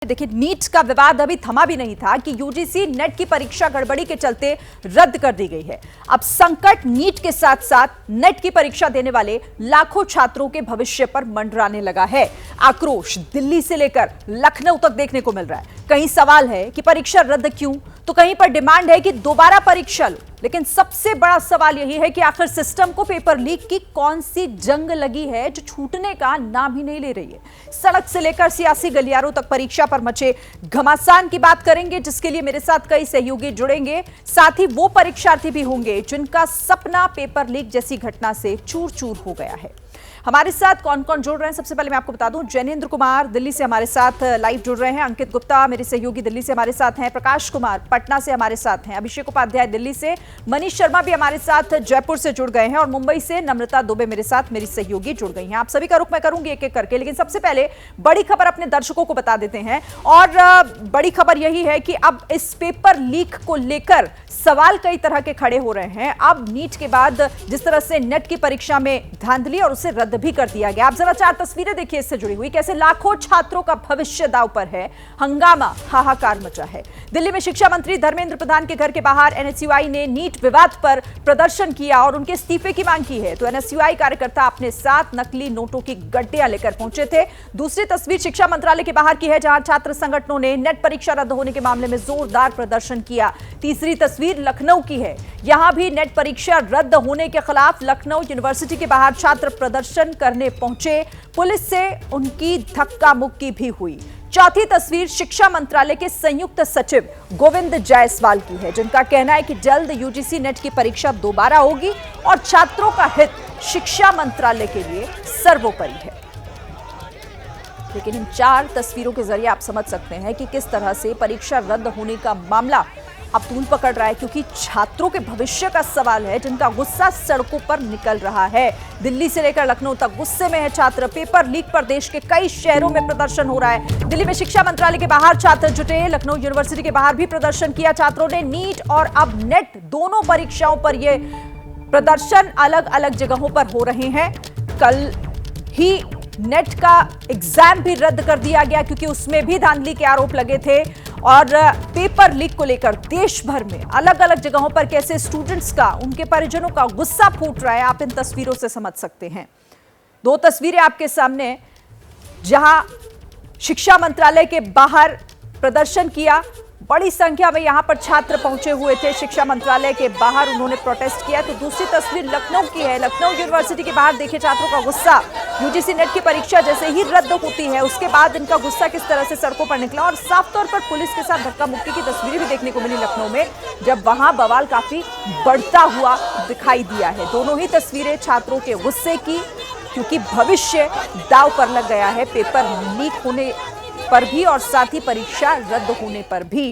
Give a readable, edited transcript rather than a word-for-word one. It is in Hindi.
देखिए, नीट का विवाद अभी थमा भी नहीं था कि यूजीसी नेट की परीक्षा गड़बड़ी के चलते रद्द कर दी गई है। अब संकट नीट के साथ साथ नेट की परीक्षा देने वाले लाखों छात्रों के भविष्य पर मंडराने लगा है। आक्रोश दिल्ली से लेकर लखनऊ तक देखने को मिल रहा है। कहीं सवाल है कि परीक्षा रद्द क्यों, तो कहीं पर डिमांड है कि दोबारा परीक्षा लो। लेकिन सबसे बड़ा सवाल यही है कि आखिर सिस्टम को पेपर लीक की कौन सी जंग लगी है जो छूटने का नाम ही नहीं ले रही है। सड़क से लेकर सियासी गलियारों तक परीक्षा पर मचे घमासान की बात करेंगे, जिसके लिए मेरे साथ कई सहयोगी जुड़ेंगे। साथ ही वो परीक्षार्थी भी होंगे जिनका सपना पेपर लीक जैसी घटना से चूर चूर हो गया है। हमारे साथ कौन कौन जुड़ रहे हैं, सबसे पहले मैं आपको बता दूं, जैनेन्द्र कुमार दिल्ली से हमारे साथ लाइव जुड़ रहे हैं। अंकित गुप्ता मेरे सहयोगी दिल्ली से हमारे साथ हैं। प्रकाश कुमार पटना से हमारे साथ हैं। अभिषेक उपाध्याय दिल्ली से। मनीष शर्मा भी हमारे साथ जयपुर से जुड़ गए हैं। और मुंबई से नम्रता दुबे मेरे साथ मेरी सहयोगी जुड़ गई हैं। आप सभी का रुख मैं करूंगी एक एक करके, लेकिन सबसे पहले बड़ी खबर अपने दर्शकों को बता देते हैं। और बड़ी खबर यही है कि अब इस पेपर लीक को लेकर सवाल कई तरह के खड़े हो रहे हैं। अब नीट के बाद जिस तरह से नेट की परीक्षा में धांधली और उसे रद्द भी कर दिया गया। आप जरा 4 तस्वीरें देखिए इससे जुड़ी हुई, कैसे लाखों छात्रों का भविष्य दांव पर है। हंगामा, हाहाकार मचा है। दिल्ली में शिक्षा मंत्री धर्मेंद्र प्रधान के घर के बाहर एनएसयूआई ने नीट विवाद पर प्रदर्शन किया और उनके इस्तीफे की मांग की है। तो एनएसयूआई कार्यकर्ता अपने साथ नकली नोटों की गड्डियां लेकर पहुंचे थे। दूसरी तस्वीर शिक्षा मंत्रालय के बाहर की है, जहां छात्र संगठनों ने नेट परीक्षा रद्द होने के मामले में जोरदार प्रदर्शन किया। तीसरी तस्वीर लखनऊ की है। यहां भी नेट परीक्षा रद्द होने के खिलाफ लखनऊ यूनिवर्सिटी के बाहर छात्र प्रदर्शन करने पहुंचे। पुलिस से उनकी धक्का मुक्की भी हुई। चौथी तस्वीर शिक्षा मंत्रालय के संयुक्त सचिव गोविंद जायसवाल की है, जिनका कहना है कि जल्द यूजीसी नेट की परीक्षा दोबारा होगी और छात्रों का हित शिक्षा मंत्रालय के लिए सर्वोपरि है। लेकिन इन 4 तस्वीरों के जरिए आप समझ सकते हैं कि किस तरह से परीक्षा रद्द होने का मामला अब तूल पकड़ रहा है, क्योंकि छात्रों के भविष्य का सवाल है, जिनका गुस्सा सड़कों पर निकल रहा है। दिल्ली से लेकर लखनऊ तक गुस्से में है छात्र। पेपर लीक पर देश के कई शहरों में प्रदर्शन हो रहा है। दिल्ली में शिक्षा मंत्रालय के बाहर छात्र जुटे। लखनऊ यूनिवर्सिटी के बाहर भी प्रदर्शन किया छात्रों ने। नीट और अब नेट दोनों परीक्षाओं पर यह प्रदर्शन अलग अलग जगहों पर हो रहे हैं। कल ही नेट का एग्जाम भी रद्द कर दिया गया, क्योंकि उसमें भी धांधली के आरोप लगे थे। और पेपर लीक को लेकर देश भर में अलग अलग जगहों पर कैसे स्टूडेंट्स का, उनके परिजनों का गुस्सा फूट रहा है, आप इन तस्वीरों से समझ सकते हैं। 2 तस्वीरें आपके सामने, जहां शिक्षा मंत्रालय के बाहर प्रदर्शन किया। बड़ी संख्या में यहां पर छात्र पहुंचे हुए थे शिक्षा मंत्रालय के बाहर, उन्होंने प्रोटेस्ट किया। तो दूसरी तस्वीर लखनऊ की है। लखनऊ यूनिवर्सिटी के बाहर देखिए छात्रों का गुस्सा। यूजीसी नेट की परीक्षा जैसे ही रद्द होती है, उसके बाद इनका गुस्सा किस तरह से सड़कों पर निकला। और साफ तौर पर पुलिस के साथ धक्का मुक्की की तस्वीरें भी देखने को मिली लखनऊ में, जब वहां बवाल काफी बढ़ता हुआ दिखाई दिया है। दोनों ही तस्वीरें छात्रों के गुस्से की, क्योंकि भविष्य दांव पर लग गया है पेपर लीक होने पर भी और साथ ही परीक्षा रद्द होने पर भी।